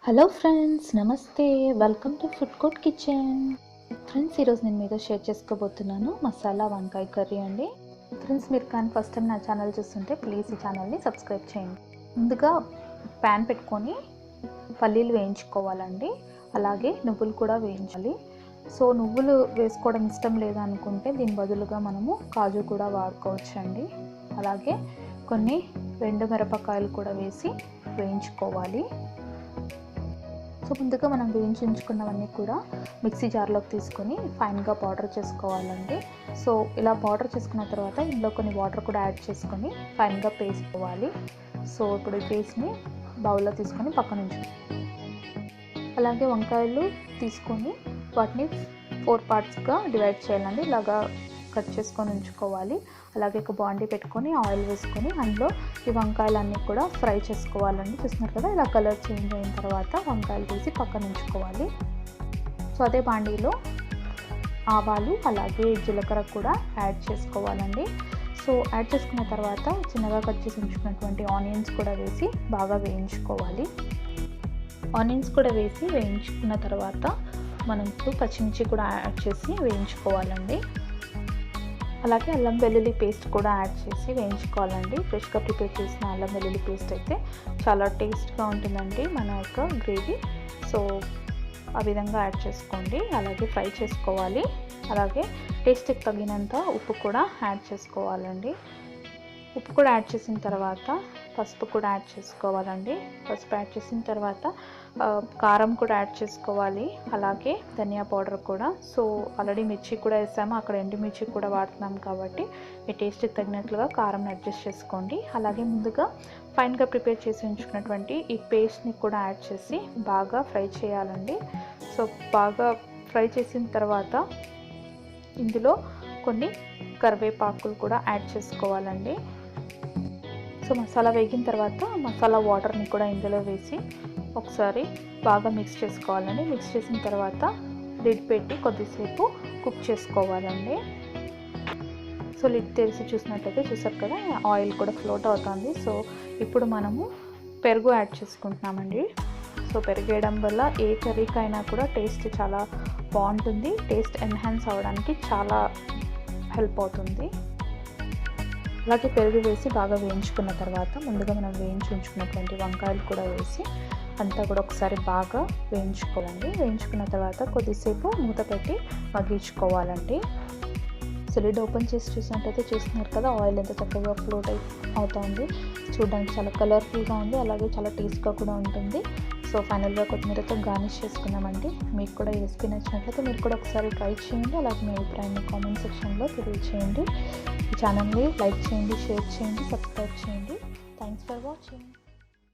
Hello friends, నమస్తే. Welcome to food court kitchen. Friends, ఈరోజు నేను మీతో షేర్ చేసుకోబోతున్నాను మసాలా వంకాయ కర్రీ అండి. ఫ్రెండ్స్, మీరు కానీ ఫస్ట్ టైం నా ఛానల్ చూస్తుంటే ప్లీజ్ ఈ ఛానల్ని సబ్స్క్రైబ్ చేయండి. ముందుగా ప్యాన్ పెట్టుకొని పల్లీలు వేయించుకోవాలండి. అలాగే నువ్వులు కూడా వేయించాలి. సో నువ్వులు వేసుకోవడం ఇష్టం లేదనుకుంటే దీని బదులుగా మనము కాజు కూడా వాడుకోవచ్చండి. అలాగే కొన్ని ఎండు మిరపకాయలు కూడా వేసి వేయించుకోవాలి. సో ముందుగా మనం వేయించి ఉంచుకున్నవన్నీ కూడా మిక్సీ జార్లోకి తీసుకొని ఫైన్గా పౌడర్ చేసుకోవాలండి. సో ఇలా పౌడర్ చేసుకున్న తర్వాత ఇందులో కొన్ని వాటర్ కూడా యాడ్ చేసుకొని ఫైన్గా పేస్ట్ పోవాలి. సో ఇప్పుడు ఈ పేస్ట్ని బౌల్లో తీసుకొని పక్కన ఉంచుకోవాలి. అలాగే వంకాయలు తీసుకొని వాటిని 4 పార్ట్స్గా డివైడ్ చేయాలండి. ఇలాగా కట్ చేసుకొని ఉంచుకోవాలి. అలాగే ఒక బాండీ పెట్టుకొని ఆయిల్ వేసుకొని అందులో ఈ వంకాయలన్నీ కూడా ఫ్రై చేసుకోవాలండి. చూస్తున్నారు కదా, ఇలా కలర్ చేంజ్ అయిన తర్వాత వంకాయలు తీసి పక్కన ఉంచుకోవాలి. సో అదే బాండీలో ఆవాలు అలాగే జీలకర్ర కూడా యాడ్ చేసుకోవాలండి. సో యాడ్ చేసుకున్న తర్వాత చిన్నగా కట్ చేసి ఉంచుకున్నటువంటి ఆనియన్స్ కూడా వేసి బాగా వేయించుకోవాలి. ఆనియన్స్ కూడా వేసి వేయించుకున్న తర్వాత మనం ఇప్పుడు పచ్చిమిర్చి కూడా యాడ్ చేసి వేయించుకోవాలండి. అలాగే అల్లం వెల్లుల్లి పేస్ట్ కూడా యాడ్ చేసి వేయించుకోవాలండి. ఫ్రెష్గా ప్రిపేర్ చేసిన అల్లం వెల్లుల్లి పేస్ట్ అయితే చాలా టేస్ట్గా ఉంటుందండి మన యొక్క గ్రేవీ. సో ఆ విధంగా యాడ్ చేసుకోండి. అలాగే ఫ్రై చేసుకోవాలి. అలాగే టేస్ట్కి తగినంత ఉప్పు కూడా యాడ్ చేసుకోవాలండి. ఉప్పు కూడా యాడ్ చేసిన తర్వాత పసుపు కూడా యాడ్ చేసుకోవాలండి. పసుపు యాడ్ చేసిన తర్వాత కారం కూడా యాడ్ చేసుకోవాలి. అలాగే ధనియా పౌడర్ కూడా. సో ఆల్రెడీ మిర్చి కూడా వేసాము, అక్కడ ఎండుమిర్చి కూడా వాడుతున్నాం కాబట్టి మీ టేస్ట్కి తగినట్లుగా కారం అడ్జస్ట్ చేసుకోండి. అలాగే ముందుగా ఫైన్గా ప్రిపేర్ చేసి ఉంచుకున్నటువంటి ఈ పేస్ట్ని కూడా యాడ్ చేసి బాగా ఫ్రై చేయాలండి. సో బాగా ఫ్రై చేసిన తర్వాత ఇందులో కొన్ని కరివేపాకులు కూడా యాడ్ చేసుకోవాలండి. సో మసాలా వేగిన తర్వాత మసాలా వాటర్ని కూడా ఇందులో వేసి ఒకసారి బాగా మిక్స్ చేసుకోవాలండి. మిక్స్ చేసిన తర్వాత లిడ్ పెట్టి కొద్దిసేపు కుక్ చేసుకోవాలండి. సో లిడ్ తెరిచి చూసినట్టయితే చూసారు కదా, ఆయిల్ కూడా ఫ్లోట్ అవుతుంది. సో ఇప్పుడు మనము పెరుగు యాడ్ చేసుకుంటున్నామండి. సో పెరుగు వేయడం వల్ల ఏ కర్రీకైనా కూడా టేస్ట్ చాలా బాగుంటుంది. టేస్ట్ ఎన్హాన్స్ అవ్వడానికి చాలా హెల్ప్ అవుతుంది. అలాగే పెరుగు వేసి బాగా వేయించుకున్న తర్వాత ముందుగా మనం వేయించి ఉంచుకున్నటువంటి వంకాయలు కూడా వేసి అంతా కూడా ఒకసారి బాగా వేయించుకోవాలండి. వేయించుకున్న తర్వాత కొద్దిసేపు మూత పెట్టి మగ్గించుకోవాలండి. సో లిడ్ ఓపెన్ చేసి చూసినట్టయితే చూస్తున్నారు కదా, ఆయిల్ ఎంత చక్కగా ఫ్లోట్ అవుతుంది. చూడడానికి చాలా కలర్ఫుల్గా ఉంది. అలాగే చాలా టేస్ట్గా కూడా ఉంటుంది. సో ఫైనల్గా కొత్తిమీరతో గార్నిష్ చేసుకున్నామండి. మీకు కూడా ఈ రెసిపీ నచ్చినట్లయితే మీరు కూడా ఒకసారి ట్రై చేయండి. అలాగే మీ అభిప్రాయాన్ని కామెంట్ సెక్షన్లో తెలియజేయండి. ఈ ఛానల్ని లైక్ చేయండి, షేర్ చేయండి, సబ్స్క్రైబ్ చేయండి. Thanks for watching.